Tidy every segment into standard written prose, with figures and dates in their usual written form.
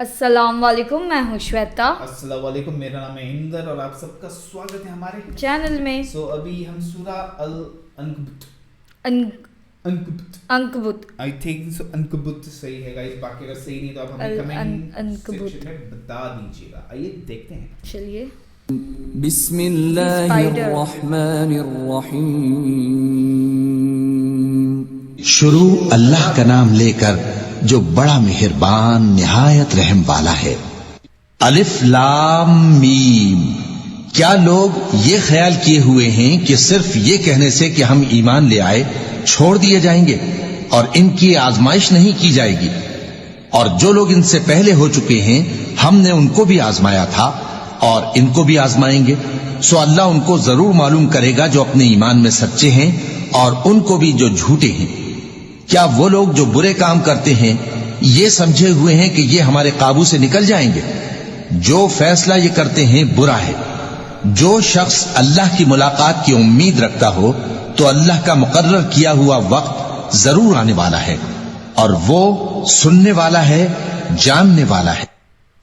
السلام علیکم، میں ہوں شویتا۔ السلام علیکم، میرا نام ہے اندر اور آپ سب کا سواگت ہے ہمارے چینل میں۔ ابھی ہم سورہ العنکبوت آئی تھنک عنکبوت صحیح ہے گائز، باقی اگر صحیح نہیں تو آپ ہمیں کمنٹ سیکشن میں بتا دیجیے گا۔ آئیے دیکھتے ہیں۔ چلیے۔ بسم اللہ الرحمن الرحیم۔ شروع اللہ کا نام لے کر جو بڑا مہربان نہایت رحم والا ہے۔ الف لام میم۔ کیا لوگ یہ خیال کیے ہوئے ہیں کہ صرف یہ کہنے سے کہ ہم ایمان لے آئے چھوڑ دیے جائیں گے اور ان کی آزمائش نہیں کی جائے گی؟ اور جو لوگ ان سے پہلے ہو چکے ہیں ہم نے ان کو بھی آزمایا تھا اور ان کو بھی آزمائیں گے، سو اللہ ان کو ضرور معلوم کرے گا جو اپنے ایمان میں سچے ہیں اور ان کو بھی جو جھوٹے ہیں۔ کیا وہ لوگ جو برے کام کرتے ہیں یہ سمجھے ہوئے ہیں کہ یہ ہمارے قابو سے نکل جائیں گے؟ جو فیصلہ یہ کرتے ہیں برا ہے۔ جو شخص اللہ کی ملاقات کی امید رکھتا ہو تو اللہ کا مقرر کیا ہوا وقت ضرور آنے والا ہے اور وہ سننے والا ہے، جاننے والا ہے۔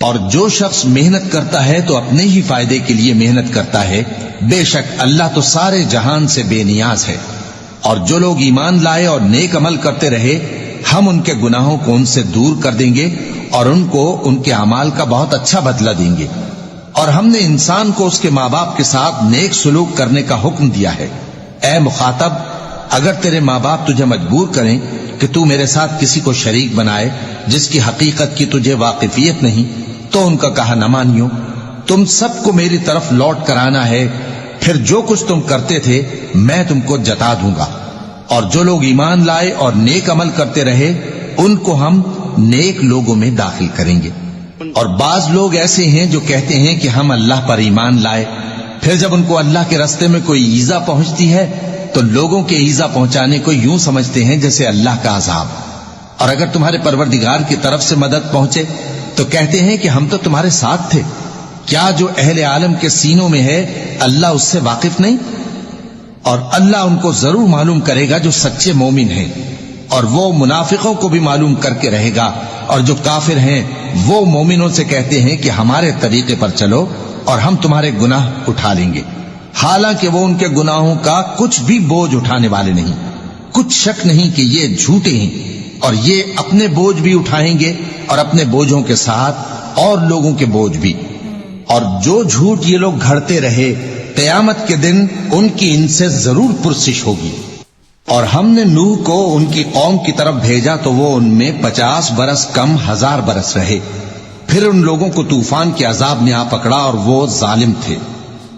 اور جو شخص محنت کرتا ہے تو اپنے ہی فائدے کے لیے محنت کرتا ہے، بے شک اللہ تو سارے جہان سے بے نیاز ہے۔ اور جو لوگ ایمان لائے اور نیک عمل کرتے رہے ہم ان کے گناہوں کو ان سے دور کر دیں گے اور ان کو ان کے اعمال کا بہت اچھا بدلہ دیں گے۔ اور ہم نے انسان کو اس کے ماں باپ کے ساتھ نیک سلوک کرنے کا حکم دیا ہے۔ اے مخاطب، اگر تیرے ماں باپ تجھے مجبور کریں کہ تو میرے ساتھ کسی کو شریک بنائے جس کی حقیقت کی تجھے واقفیت نہیں تو ان کا کہا نہ مانیو۔ تم سب کو میری طرف لوٹ کر آنا ہے، پھر جو کچھ تم کرتے تھے میں تم کو جتا دوں گا۔ اور جو لوگ ایمان لائے اور نیک عمل کرتے رہے ان کو ہم نیک لوگوں میں داخل کریں گے۔ اور بعض لوگ ایسے ہیں جو کہتے ہیں کہ ہم اللہ پر ایمان لائے، پھر جب ان کو اللہ کے راستے میں کوئی ایذا پہنچتی ہے تو لوگوں کے ایذا پہنچانے کو یوں سمجھتے ہیں جیسے اللہ کا عذاب۔ اور اگر تمہارے پروردگار کی طرف سے مدد پہنچے تو کہتے ہیں کہ ہم تو تمہارے ساتھ تھے۔ کیا جو اہل عالم کے سینوں میں ہے اللہ اس سے واقف نہیں؟ اور اللہ ان کو ضرور معلوم کرے گا جو سچے مومن ہیں، اور وہ منافقوں کو بھی معلوم کر کے رہے گا۔ اور جو کافر ہیں وہ مومنوں سے کہتے ہیں کہ ہمارے طریقے پر چلو اور ہم تمہارے گناہ اٹھا لیں گے، حالانکہ وہ ان کے گناہوں کا کچھ بھی بوجھ اٹھانے والے نہیں۔ کچھ شک نہیں کہ یہ جھوٹے ہیں اور یہ اپنے بوجھ بھی اٹھائیں گے اور اپنے بوجھوں کے ساتھ اور لوگوں کے بوجھ بھی۔ اور جو جھوٹ یہ لوگ گھڑتے رہے قیامت کے دن ان کی ان سے ضرور پرسش ہوگی۔ اور ہم نے نوح کو ان کی قوم کی طرف بھیجا تو وہ ان میں 50 برس کم 1000 برس رہے، پھر ان لوگوں کو طوفان کے عذاب نے آ پکڑا اور وہ ظالم تھے۔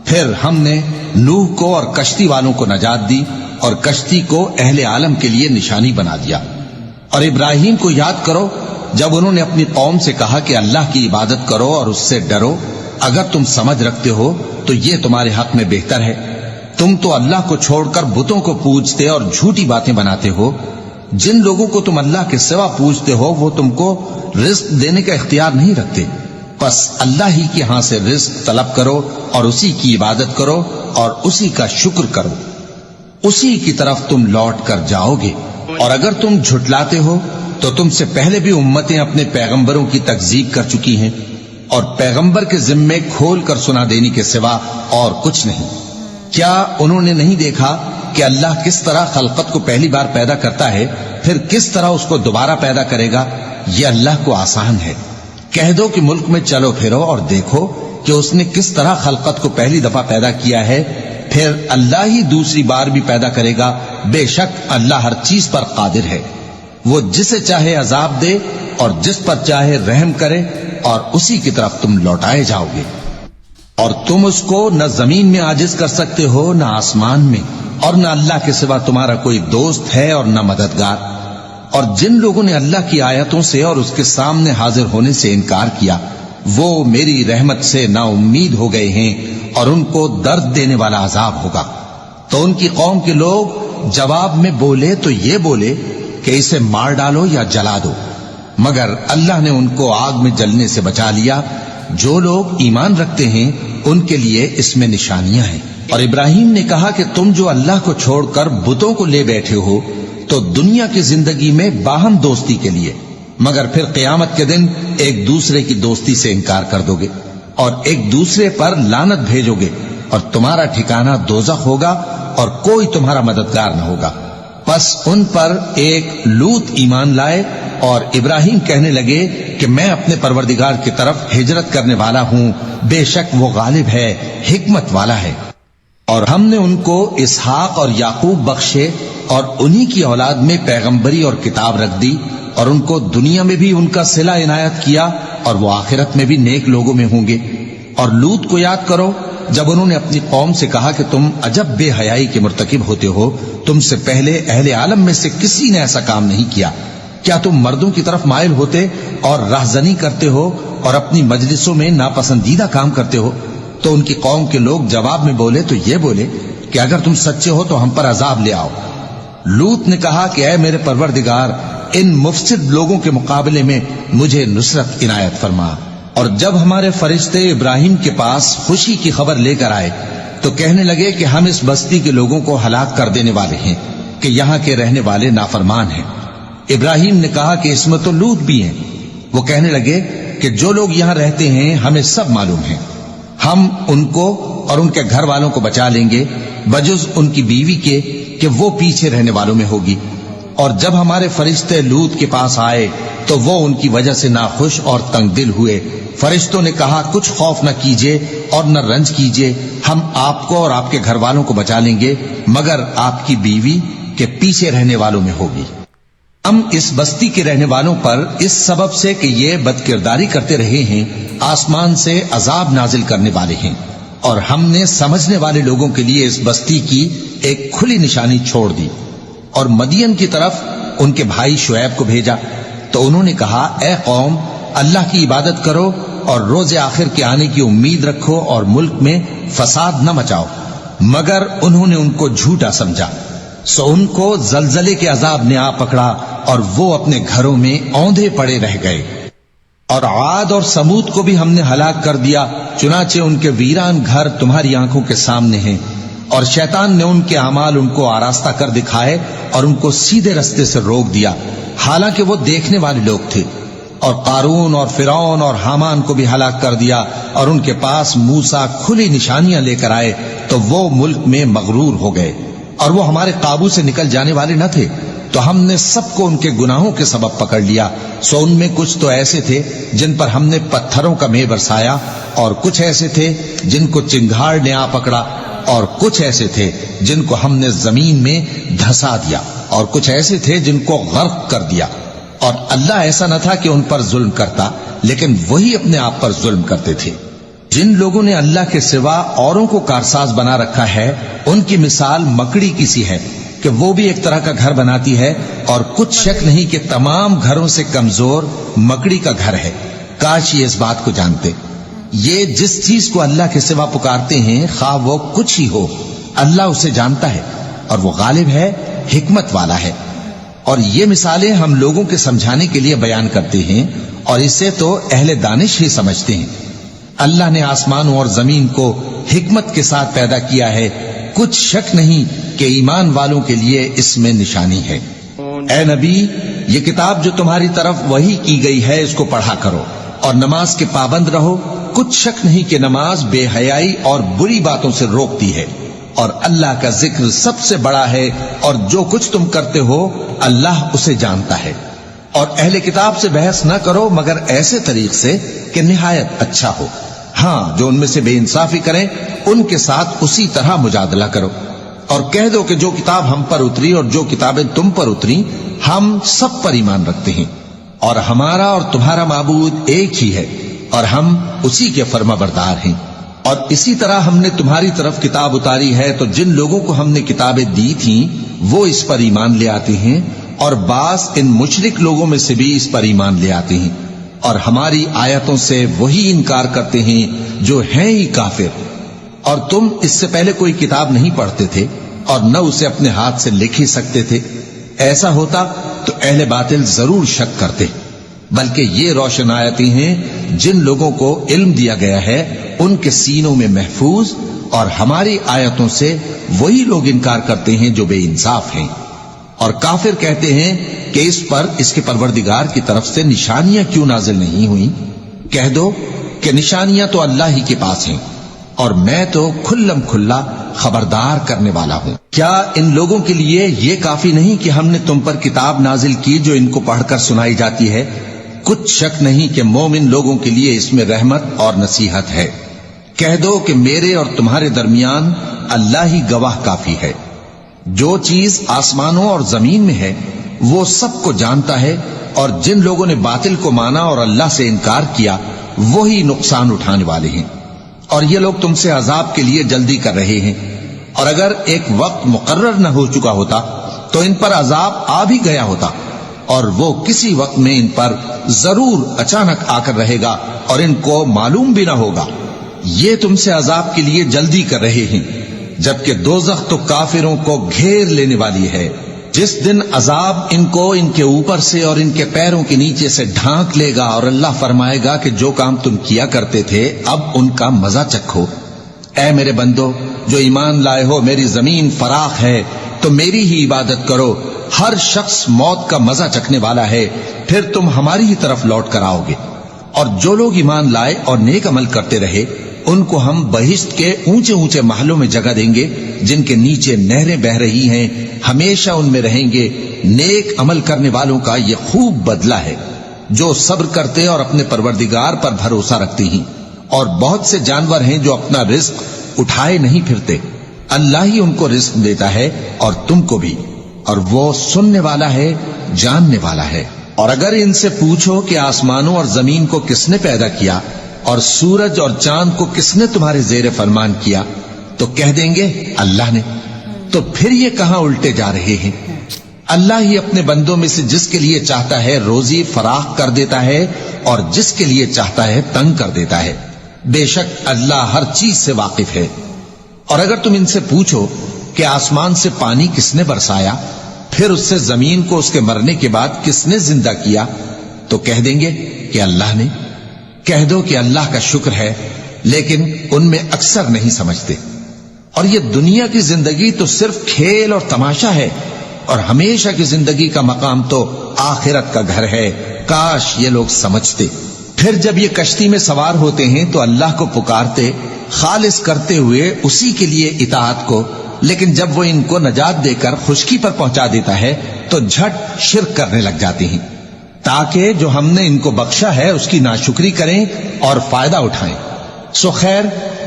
پھر ہم نے نوح کو اور کشتی والوں کو نجات دی اور کشتی کو اہل عالم کے لیے نشانی بنا دیا۔ اور ابراہیم کو یاد کرو جب انہوں نے اپنی قوم سے کہا کہ اللہ کی عبادت کرو اور اس سے ڈرو، اگر تم سمجھ رکھتے ہو تو یہ تمہارے حق میں بہتر ہے۔ تم تو اللہ کو چھوڑ کر بتوں کو پوجتے اور جھوٹی باتیں بناتے ہو۔ جن لوگوں کو تم اللہ کے سوا پوجتے ہو وہ تم کو رزق دینے کا اختیار نہیں رکھتے، بس اللہ ہی کے ہاں سے رزق طلب کرو اور اسی کی عبادت کرو اور اسی کا شکر کرو، اسی کی طرف تم لوٹ کر جاؤ گے۔ اور اگر تم جھٹلاتے ہو تو تم سے پہلے بھی امتیں اپنے پیغمبروں کی تکذیب کر چکی ہیں، اور پیغمبر کے ذمے کھول کر سنا دینے کے سوا اور کچھ نہیں۔ کیا انہوں نے نہیں دیکھا کہ اللہ کس طرح خلقت کو پہلی بار پیدا کرتا ہے پھر کس طرح اس کو دوبارہ پیدا کرے گا؟ یہ اللہ کو آسان ہے۔ کہہ دو کہ ملک میں چلو پھرو اور دیکھو کہ اس نے کس طرح خلقت کو پہلی دفعہ پیدا کیا ہے، پھر اللہ ہی دوسری بار بھی پیدا کرے گا۔ بے شک اللہ ہر چیز پر قادر ہے۔ وہ جسے چاہے عذاب دے اور جس پر چاہے رحم کرے، اور اسی کی طرف تم لوٹائے جاؤ گے۔ اور تم اس کو نہ زمین میں عاجز کر سکتے ہو نہ آسمان میں، اور نہ اللہ کے سوا تمہارا کوئی دوست ہے اور نہ مددگار۔ اور جن لوگوں نے اللہ کی آیتوں سے اور اس کے سامنے حاضر ہونے سے انکار کیا وہ میری رحمت سے نا امید ہو گئے ہیں اور ان کو درد دینے والا عذاب ہوگا۔ تو ان کی قوم کے لوگ جواب میں بولے تو یہ بولے کہ اسے مار ڈالو یا جلا دو، مگر اللہ نے ان کو آگ میں جلنے سے بچا لیا۔ جو لوگ ایمان رکھتے ہیں ان کے لیے اس میں نشانیاں ہیں۔ اور ابراہیم نے کہا کہ تم جو اللہ کو چھوڑ کر بتوں کو لے بیٹھے ہو تو دنیا کی زندگی میں باہم دوستی کے لیے مگر پھر قیامت کے دن ایک دوسرے کی دوستی سے انکار کر دو گے اور ایک دوسرے پر لعنت بھیجو گے اور تمہارا ٹھکانہ دوزخ ہوگا اور کوئی تمہارا مددگار نہ ہوگا۔ پس ان پر ایک لوط ایمان لائے اور ابراہیم کہنے لگے کہ میں اپنے پروردگار کی طرف ہجرت کرنے والا ہوں، بے شک وہ غالب ہے، حکمت والا ہے۔ اور ہم نے ان کو اسحاق اور یعقوب بخشے اور انہی کی اولاد میں پیغمبری اور کتاب رکھ دی، اور ان کو دنیا میں بھی ان کا صلہ عنایت کیا اور وہ آخرت میں بھی نیک لوگوں میں ہوں گے۔ اور لوط کو یاد کرو جب انہوں نے اپنی قوم سے کہا کہ تم عجب بے حیائی کے مرتکب ہوتے ہو، تم سے پہلے اہل عالم میں سے کسی نے ایسا کام نہیں کیا، کیا تم مردوں کی طرف مائل ہوتے اور رہزنی کرتے ہو اور اپنی مجلسوں میں ناپسندیدہ کام کرتے ہو؟ تو ان کی قوم کے لوگ جواب میں بولے تو یہ بولے کہ اگر تم سچے ہو تو ہم پر عذاب لے آؤ۔ لوط نے کہا کہ اے میرے پروردگار، ان مفسد لوگوں کے مقابلے میں مجھے نصرت عنایت فرما۔ اور جب ہمارے فرشتے ابراہیم کے پاس خوشی کی خبر لے کر آئے تو کہنے لگے کہ ہم اس بستی کے لوگوں کو ہلاک کر دینے والے ہیں کہ یہاں کے رہنے والے نافرمان ہیں۔ ابراہیم نے کہا کہ اس میں تو لوط بھی ہیں۔ وہ کہنے لگے کہ جو لوگ یہاں رہتے ہیں ہمیں سب معلوم ہیں، ہم ان کو اور ان کے گھر والوں کو بچا لیں گے بجز ان کی بیوی کے کہ وہ پیچھے رہنے والوں میں ہوگی۔ اور جب ہمارے فرشتے لوط کے پاس آئے تو وہ ان کی وجہ سے ناخوش اور تنگ دل ہوئے۔ فرشتوں نے کہا کچھ خوف نہ کیجیے اور نہ رنج کیجیے، ہم آپ کو اور آپ کے گھر والوں کو بچا لیں گے مگر آپ کی بیوی کے پیچھے رہنے والوں میں ہوگی۔ ہم اس بستی کے رہنے والوں پر اس سبب سے کہ یہ بدکرداری کرتے رہے ہیں آسمان سے عذاب نازل کرنے والے ہیں، اور ہم نے سمجھنے والے لوگوں کے لیے اس بستی کی ایک کھلی نشانی چھوڑ دی۔ اور مدین کی طرف ان کے بھائی شعیب کو بھیجا تو انہوں نے کہا اے قوم، اللہ کی عبادت کرو اور روز آخر کے آنے کی امید رکھو اور ملک میں فساد نہ مچاؤ، مگر انہوں نے ان کو جھوٹا سمجھا، سو ان کو زلزلے کے عذاب نے آ پکڑا اور وہ اپنے گھروں میں اوندھے پڑے رہ گئے۔ اور عاد اور سمود کو بھی ہم نے ہلاک کر دیا، چنانچہ ان کے ویران گھر تمہاری آنکھوں کے سامنے ہیں، اور شیطان نے ان کے اعمال ان کو آراستہ کر دکھائے اور ان کو سیدھے رستے سے روک دیا، حالانکہ وہ دیکھنے والے لوگ تھے۔ اور قارون اور فرعون اور حامان کو بھی ہلاک کر دیا، اور ان کے پاس موسیٰ کھلی نشانیاں لے کر آئے تو وہ ملک میں مغرور ہو گئے، اور وہ ہمارے قابو سے نکل جانے والے نہ تھے، تو ہم نے سب کو ان کے گناہوں کے سبب پکڑ لیا۔ سو ان میں کچھ تو ایسے تھے جن پر ہم نے پتھروں کا مے برسایا، اور کچھ ایسے تھے جن کو چنگھاڑ نے آ پکڑا، اور کچھ ایسے تھے جن کو ہم نے زمین میں دھسا دیا، اور کچھ ایسے تھے جن کو غرق کر دیا۔ اور اللہ ایسا نہ تھا کہ ان پر ظلم کرتا، لیکن وہی اپنے آپ پر ظلم کرتے تھے۔ جن لوگوں نے اللہ کے سوا اوروں کو کارساز بنا رکھا ہے ان کی مثال مکڑی کی سی ہے کہ وہ بھی ایک طرح کا گھر بناتی ہے، اور کچھ شک نہیں کہ تمام گھروں سے کمزور مکڑی کا گھر ہے۔ کاش یہ اس بات کو جانتے۔ یہ جس چیز کو اللہ کے سوا پکارتے ہیں خواہ وہ کچھ ہی ہو، اللہ اسے جانتا ہے اور وہ غالب ہے، حکمت والا ہے۔ اور یہ مثالیں ہم لوگوں کے سمجھانے کے لیے بیان کرتے ہیں، اور اسے تو اہل دانش ہی سمجھتے ہیں۔ اللہ نے آسمانوں اور زمین کو حکمت کے ساتھ پیدا کیا ہے، کچھ شک نہیں کہ ایمان والوں کے لیے اس میں نشانی ہے۔ اے نبی، یہ کتاب جو تمہاری طرف وحی کی گئی ہے اس کو پڑھا کرو اور نماز کے پابند رہو، کچھ شک نہیں کہ نماز بے حیائی اور بری باتوں سے روکتی ہے، اور اللہ کا ذکر سب سے بڑا ہے، اور جو کچھ تم کرتے ہو اللہ اسے جانتا ہے۔ اور اہل کتاب سے بحث نہ کرو مگر ایسے طریق سے کہ نہایت اچھا ہو، ہاں جو ان میں سے بے انصافی کریں ان کے ساتھ اسی طرح مجادلہ کرو، اور کہہ دو کہ جو کتاب ہم پر اتری اور جو کتابیں تم پر اتری ہم سب پر ایمان رکھتے ہیں، اور ہمارا اور تمہارا معبود ایک ہی ہے، اور ہم اسی کے فرما بردار ہیں۔ اور اسی طرح ہم نے تمہاری طرف کتاب اتاری ہے تو جن لوگوں کو ہم نے کتابیں دی تھیں وہ اس پر ایمان لے آتے ہیں، اور بعض ان مشرک لوگوں میں سے بھی اس پر ایمان لے آتے ہیں، اور ہماری آیتوں سے وہی انکار کرتے ہیں جو ہیں ہی کافر۔ اور تم اس سے پہلے کوئی کتاب نہیں پڑھتے تھے اور نہ اسے اپنے ہاتھ سے لکھ ہی سکتے تھے، ایسا ہوتا تو اہل باطل ضرور شک کرتے، بلکہ یہ روشن آیتیں ہیں جن لوگوں کو علم دیا گیا ہے ان کے سینوں میں محفوظ، اور ہماری آیتوں سے وہی لوگ انکار کرتے ہیں جو بے انصاف ہیں۔ اور کافر کہتے ہیں کہ اس پر اس کے پروردگار کی طرف سے نشانیاں کیوں نازل نہیں ہوئیں؟ کہہ دو کہ نشانیاں تو اللہ ہی کے پاس ہیں اور میں تو کھلم کھلا خبردار کرنے والا ہوں۔ کیا ان لوگوں کے لیے یہ کافی نہیں کہ ہم نے تم پر کتاب نازل کی جو ان کو پڑھ کر سنائی جاتی ہے؟ کچھ شک نہیں کہ مومن لوگوں کے لیے اس میں رحمت اور نصیحت ہے۔ کہہ دو کہ میرے اور تمہارے درمیان اللہ ہی گواہ کافی ہے۔ جو چیز آسمانوں اور زمین میں ہے وہ سب کو جانتا ہے، اور جن لوگوں نے باطل کو مانا اور اللہ سے انکار کیا وہی نقصان اٹھانے والے ہیں۔ اور یہ لوگ تم سے عذاب کے لیے جلدی کر رہے ہیں، اور اگر ایک وقت مقرر نہ ہو چکا ہوتا تو ان پر عذاب آ بھی گیا ہوتا، اور وہ کسی وقت میں ان پر ضرور اچانک آ کر رہے گا اور ان کو معلوم بھی نہ ہوگا۔ یہ تم سے عذاب کے لیے جلدی کر رہے ہیں، جبکہ دوزخ تو کافروں کو گھیر لینے والی ہے۔ جس دن عذاب ان کو ان کے اوپر سے اور ان کے پیروں کے نیچے سے ڈھانک لے گا، اور اللہ فرمائے گا کہ جو کام تم کیا کرتے تھے اب ان کا مزہ چکھو۔ اے میرے بندو جو ایمان لائے ہو، میری زمین فراخ ہے تو میری ہی عبادت کرو۔ ہر شخص موت کا مزہ چکھنے والا ہے، پھر تم ہماری ہی طرف لوٹ کر آؤ گے۔ اور جو لوگ ایمان لائے اور نیک عمل کرتے رہے ان کو ہم بہشت کے اونچے اونچے محلوں میں جگہ دیں گے جن کے نیچے نہریں بہ رہی ہیں، ہمیشہ ان میں رہیں گے۔ نیک عمل کرنے والوں کا یہ خوب بدلہ ہے جو صبر کرتے اور اپنے پروردگار پر بھروسہ رکھتے ہیں۔ اور بہت سے جانور ہیں جو اپنا رزق اٹھائے نہیں پھرتے، اللہ ہی ان کو رزق دیتا ہے اور تم کو بھی، اور وہ سننے والا ہے، جاننے والا ہے۔ اور اگر ان سے پوچھو کہ آسمانوں اور زمین کو کس نے پیدا کیا اور سورج اور چاند کو کس نے تمہارے زیر فرمان کیا، تو کہہ دیں گے اللہ نے۔ تو پھر یہ کہاں الٹے جا رہے ہیں؟ اللہ ہی اپنے بندوں میں سے جس کے لیے چاہتا ہے روزی فراخ کر دیتا ہے اور جس کے لیے چاہتا ہے تنگ کر دیتا ہے۔ بے شک اللہ ہر چیز سے واقف ہے۔ اور اگر تم ان سے پوچھو کہ آسمان سے پانی کس نے برسایا، پھر اس سے زمین کو اس کے مرنے کے بعد کس نے زندہ کیا، تو کہہ دیں گے کہ اللہ نے۔ کہہ دو کہ اللہ کا شکر ہے، لیکن ان میں اکثر نہیں سمجھتے۔ اور یہ دنیا کی زندگی تو صرف کھیل اور تماشا ہے، اور ہمیشہ کی زندگی کا مقام تو آخرت کا گھر ہے۔ کاش یہ لوگ سمجھتے۔ پھر جب یہ کشتی میں سوار ہوتے ہیں تو اللہ کو پکارتے خالص کرتے ہوئے اسی کے لیے اطاعت کو، لیکن جب وہ ان کو نجات دے کر خشکی پر پہنچا دیتا ہے تو جھٹ شرک کرنے لگ جاتے ہیں، تاکہ جو ہم نے ان کو بخشا ہے اس کی ناشکری کریں اور فائدہ اٹھائیں۔ سو خیر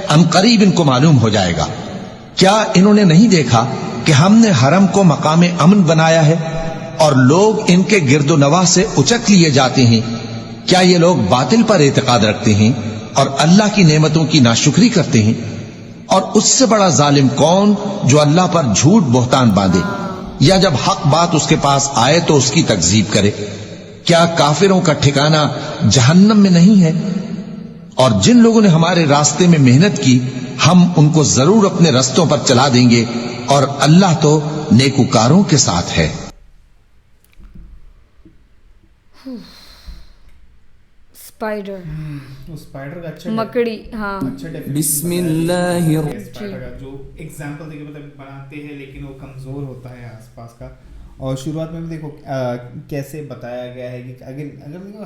عنقریب ان کو معلوم ہو جائے گا۔ کیا انہوں نے نہیں دیکھا کہ ہم نے حرم کو مقام امن بنایا ہے اور لوگ ان کے گرد و نواح سے اچک لیے جاتے ہیں؟ کیا یہ لوگ باطل پر اعتقاد رکھتے ہیں اور اللہ کی نعمتوں کی ناشکری کرتے ہیں؟ اور اس سے بڑا ظالم کون جو اللہ پر جھوٹ بہتان باندھے، یا جب حق بات اس کے پاس آئے تو اس کی تکذیب کرے؟ کیا کافروں کا ٹھکانہ جہنم میں نہیں ہے؟ اور جن لوگوں نے ہمارے راستے میں محنت کی ہم ان کو ضرور اپنے رستوں پر چلا دیں گے، اور اللہ تو نیکوکاروں کے ساتھ ہے۔ اسپائڈر، اسپائڈر کا اچھا مکڑی، ہاں اچھا بسم اللہ اسپائڈر کا جو ایگزامپل دے کے مطلب بناتے ہیں لیکن وہ کمزور ہوتا ہے آس پاس کا۔ اور شروعات میں بھی دیکھو کیسے بتایا گیا ہے کہ اگر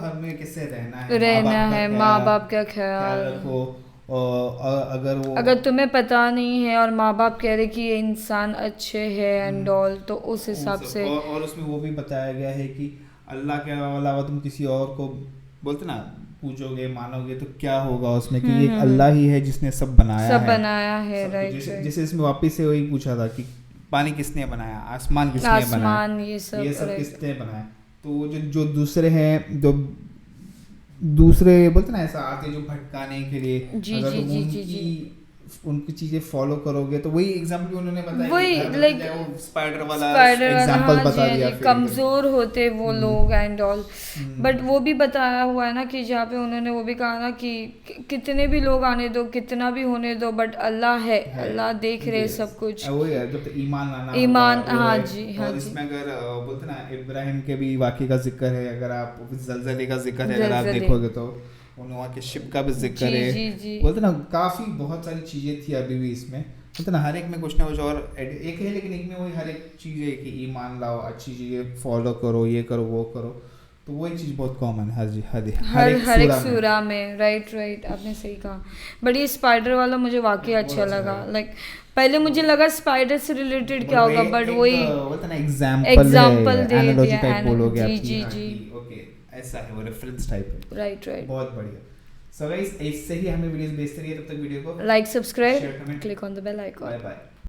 ہمیں کیسے رہنا ہے، ماں باپ کا خیال رکھو، اور اگر تمہیں پتا نہیں ہے اور ماں باپ کہہ رہے کہ یہ انسان اچھے ہے اینڈ آل، تو اس حساب سے۔ اور اس میں وہ بھی بتایا گیا ہے کہ اللہ کے علاوہ تم کسی اور کو بولتے نا پوچھو گے مانو گے تو کیا ہوگا اس میں، کہ ایک اللہ ہی ہے جس نے سب بنایا ہے۔ رائٹ، جیسے اس میں واپس سے وہی پوچھا تھا کہ پانی کس نے بنایا، آسمان کس نے بنایا، یہ سب کس نے بنایا۔ تو جو دوسرے ہیں، جو دوسرے بولتے نا ایسا آتے جو بھٹکانے کے لیے، اگر تم ان کی چیزیں فالو کرو گے تو وہی ایگزامپل انہوں نے بتایا، وہی لائک اسپائڈر والا ایگزامپل بتا دیا، کمزور ہوتے وہ لوگ اینڈ آل۔ بٹ وہ بھی بتایا ہوا ہے نا کہ جہاں پہ انہوں نے وہ بھی کہا نا کہ کتنے بھی لوگ آنے دو، کتنا بھی ہونے دو، بٹ اللہ ہے، اللہ دیکھ رہے سب کچھ۔ وہی ہے جب ایمان لانا، ایمان، ہاں جی ہاں جی۔ اس میں اگر بولتے نا ابراہیم کے بھی واقعے کا ذکر ہے، اگر آپ زلزلے کا ذکر ہے، اگر آپ دیکھو گے تو وہاں کے شپ کا بھی ذکر ہے، بولتے نا کافی بہت ساری چیزیں تھی ابھی بھی اس میں۔ ہوتا نا ہر ایک میں کچھ نہ کچھ اور ایک ہے, لیکن ایک میں وہی ہر ایک چیز ہے کہ ایمان لاؤ, اچھی چیزیں فالو کرو, یہ کرو وہ کرو, تو وہی چیز بہت کامن ہے ہر ایک سورہ میں. رائٹ آپ نے صحیح کہا. بٹ یہ اسپائڈر والا مجھے واقعی اچھا لگا. لائک پہلے مجھے لگا اسپائڈر سے ریلیٹڈ کیا ہوگا, بٹ وہی ایگزامپل دے دیا. جی ایسا ہے وہ ریفرنس ٹائپ ہے. رائٹ بہت بڑھیا. سو گائز ایسے ہی ہمیں ویڈیوز بھیجتے رہیے, تب تک ویڈیو کو like, subscribe, click on the bell icon. Bye bye.